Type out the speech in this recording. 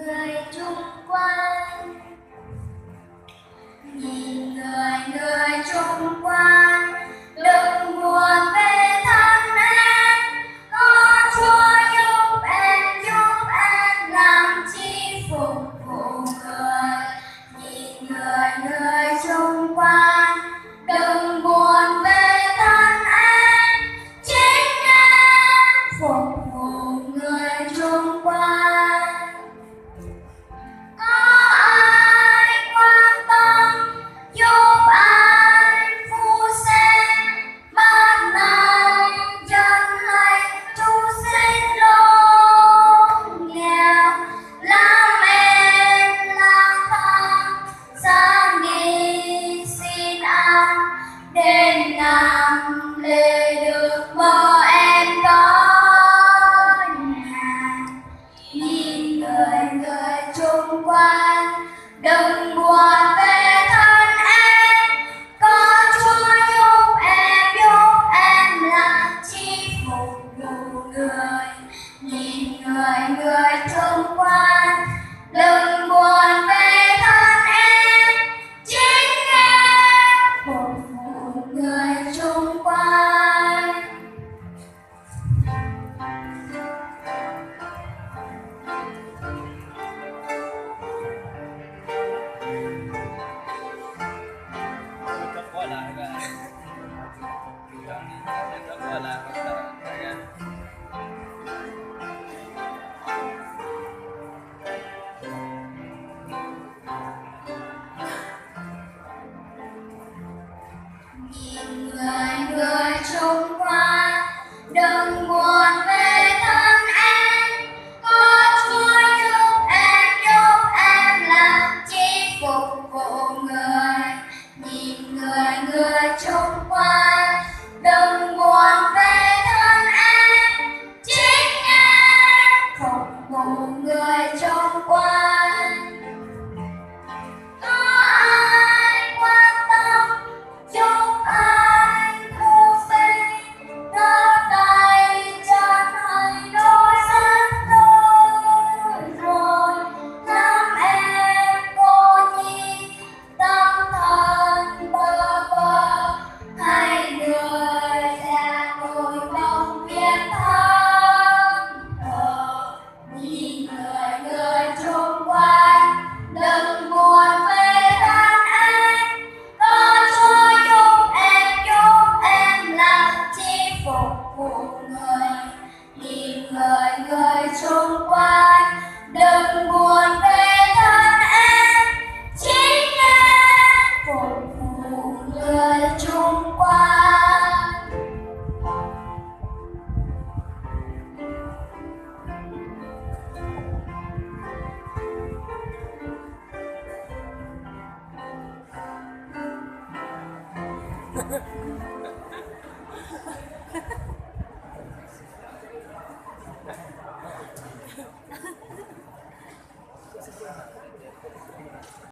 người chung quanh, nhìn người chung quanh, đừng buồn về thân em, có Chúa giúp em làm chi phục vụ người. Nhìn người chung quanh, đừng buồn về thân em, chính em phục vụ người chung quanh. Có ai quan tâm giúp anh phu xem ban này dân hay tu sinh lối nghèo, làm em lang thang sang đi xin ăn, đêm nằm để được mơ em có nhà. Nhìn người chung quanh, đừng buồn về thân em, có Chúa giúp em làm chi phục vụ người. Nhìn người chung quanh, đừng buồn về thân em, chính em phục vụ người chung quanh. Nhìn người chung quanh, đừng buồn về thân em, có Chúa giúp em làm chi phục vụ người. Nhìn người chung quanh, đừng buồn về thân em, chính em phục vụ người chung quanh. Có ai quan tâm giúp anh thu phí, đỡ tay chân hay đôi chân đôi rồi, làm em cô nhi tâm thần bơ vơ, hay người già ngồi mong biết thơm thờ. Nhìn người chung quanh, đừng buồn về thân em, có Chúa giúp em làm chi phục vụ người. Nhìn người chung quanh, đừng buồn về thân em, chính em phục vụ người chung quanh.